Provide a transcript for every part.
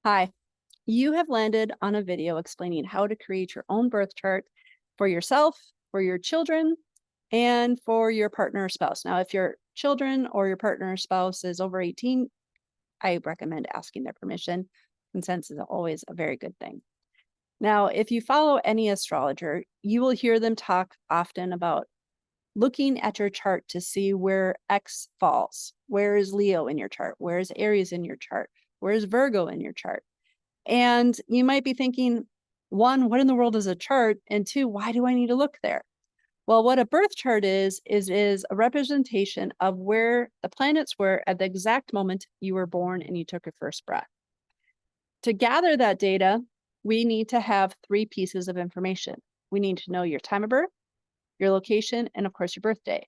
Hi, you have landed on a video explaining how to create your own birth chart for yourself, for your children, and for your partner or spouse. Now, if your children or your partner or spouse is over 18, I recommend asking their permission. Consent is always a very good thing. Now, if you follow any astrologer, you will hear them talk often about looking at your chart to see where X falls. Where is Leo in your chart? Where is Aries in your chart? Where is Virgo in your chart? And you might be thinking, one, what in the world is a chart? And two, why do I need to look there? Well, what a birth chart is a representation of where the planets were at the exact moment you were born and you took your first breath. To gather that data, we need to have three pieces of information. We need to know your time of birth, your location, and of course, your birthday.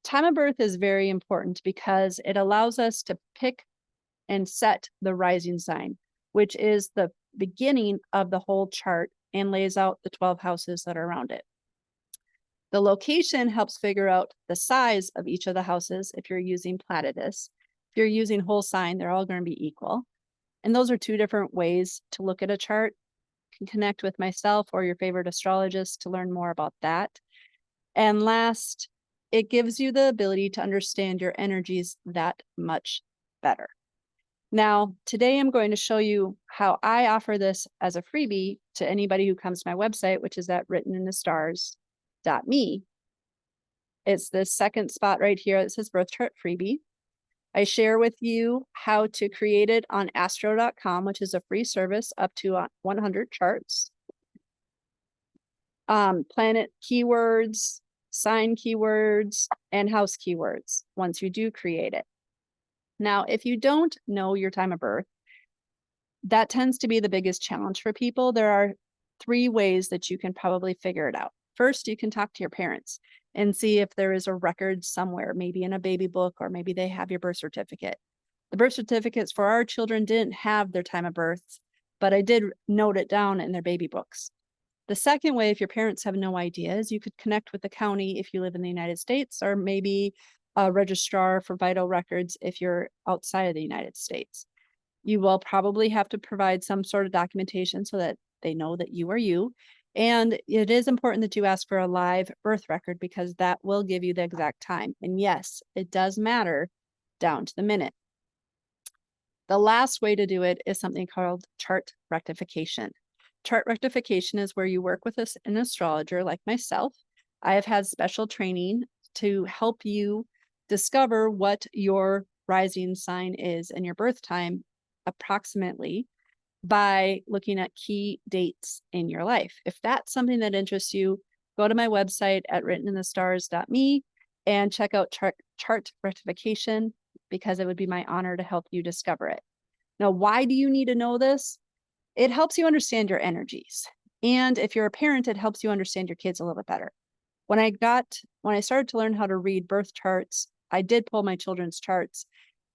Time of birth is very important because it allows us to pick and set the rising sign, which is the beginning of the whole chart and lays out the 12 houses that are around it. The location helps figure out the size of each of the houses if you're using Placidus. If you're using whole sign, they're all going to be equal. And those are two different ways to look at a chart. You can connect with myself or your favorite astrologist to learn more about that. And last, it gives you the ability to understand your energies that much better. Now, today I'm going to show you how I offer this as a freebie to anybody who comes to my website, which is at writteninthestars.me. It's this second spot right here that says birth chart freebie. I share with you how to create it on astro.com, which is a free service up to 100 charts. Planet keywords, sign keywords, and house keywords once you do create it. Now, if you don't know your time of birth, that tends to be the biggest challenge for people. There are three ways that you can probably figure it out. First, you can talk to your parents and see if there is a record somewhere, maybe in a baby book, or maybe they have your birth certificate. The birth certificates for our children didn't have their time of birth, but I did note it down in their baby books. The second way, if your parents have no idea, is you could connect with the county if you live in the United States, or maybe a registrar for vital records if you're outside of the United States. You will probably have to provide some sort of documentation so that they know that you are you. And it is important that you ask for a live birth record because that will give you the exact time. And yes, it does matter down to the minute. The last way to do it is something called chart rectification. Chart rectification is where you work with an astrologer like myself. I have had special training to help you discover what your rising sign is and your birth time approximately by looking at key dates in your life. If that's something that interests you, go to my website at writteninthestars.me and check out chart rectification because it would be my honor to help you discover it. Now, why do you need to know this? It helps you understand your energies. And if you're a parent, it helps you understand your kids a little bit better. When I started to learn how to read birth charts, I did pull my children's charts,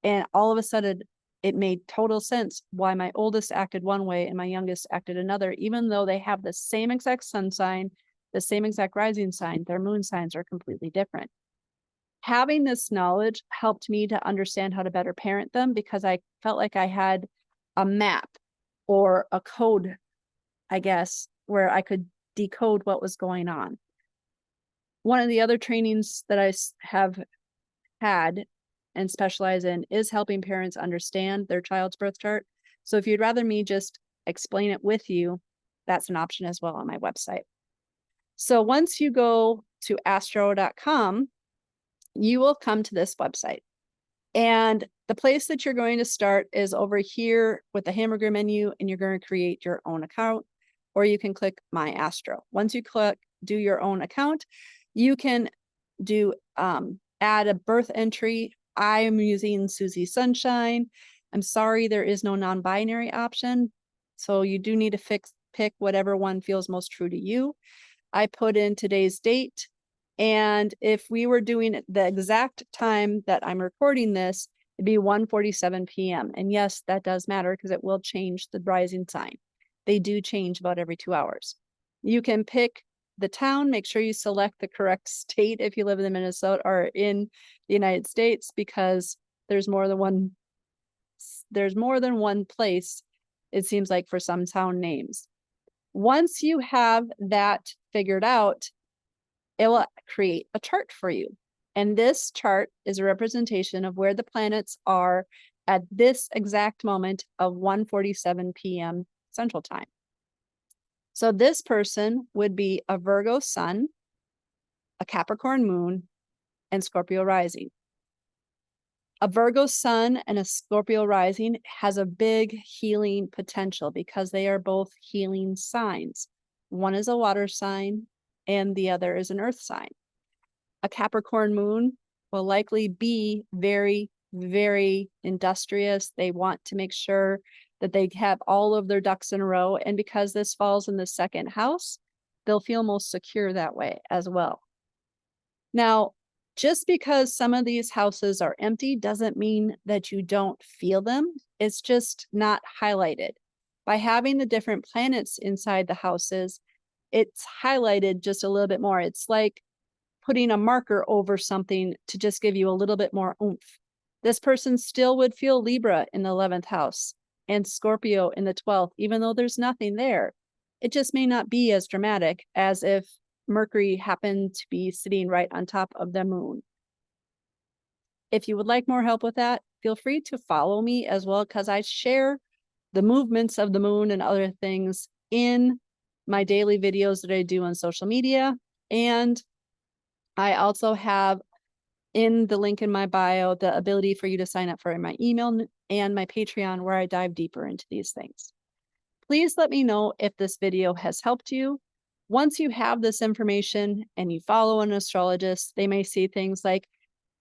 and all of a sudden it made total sense why my oldest acted one way and my youngest acted another, even though they have the same exact sun sign, the same exact rising sign, their moon signs are completely different. Having this knowledge helped me to understand how to better parent them because I felt like I had a map or a code, I guess, where I could decode what was going on. One of the other trainings that I have had and specialize in is helping parents understand their child's birth chart. So if you'd rather me just explain it with you, that's an option as well on my website. So once you go to astro.com, you will come to this website. And the place that you're going to start is over here with the hamburger menu, and you're going to create your own account, or you can click My Astro. Once you click Do Your Own Account, you can do add a birth entry. I am using Susie Sunshine. I'm sorry, there is no non-binary option. So you do need to pick whatever one feels most true to you. I put in today's date. And if we were doing the exact time that I'm recording this, it'd be 1:47 p.m. And yes, that does matter because it will change the rising sign. They do change about every 2 hours. You can pick the town, make sure you select the correct state if you live in the Minnesota or in the United States, because there's more than one place it seems like, for some town names. Once you have that figured out, it will create a chart for you. And this chart is a representation of where the planets are at this exact moment of 1:47 p.m. Central Time. So this person would be a Virgo sun, a Capricorn moon, and Scorpio rising. A Virgo sun and a Scorpio rising has a big healing potential because they are both healing signs. One is a water sign and the other is an earth sign. A Capricorn moon will likely be very, very industrious. They want to make sure that they have all of their ducks in a row. And because this falls in the second house, they'll feel most secure that way as well. Now, just because some of these houses are empty doesn't mean that you don't feel them. It's just not highlighted. By having the different planets inside the houses, it's highlighted just a little bit more. It's like putting a marker over something to just give you a little bit more oomph. This person still would feel Libra in the 11th house and Scorpio in the 12th, even though there's nothing there. It just may not be as dramatic as if Mercury happened to be sitting right on top of the moon. If you would like more help with that, feel free to follow me as well, because I share the movements of the moon and other things in my daily videos that I do on social media. And I also have in the link in my bio the ability for you to sign up for my email and my Patreon, where I dive deeper into these things. Please let me know if this video has helped you. Once you have this information and you follow an astrologist, they may see things like,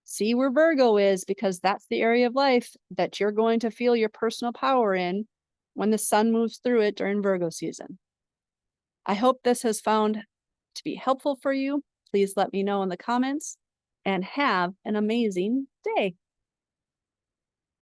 see where Virgo is, because that's the area of life that you're going to feel your personal power in when the sun moves through it during Virgo season. I hope this has found to be helpful for you. Please let me know in the comments and have an amazing day.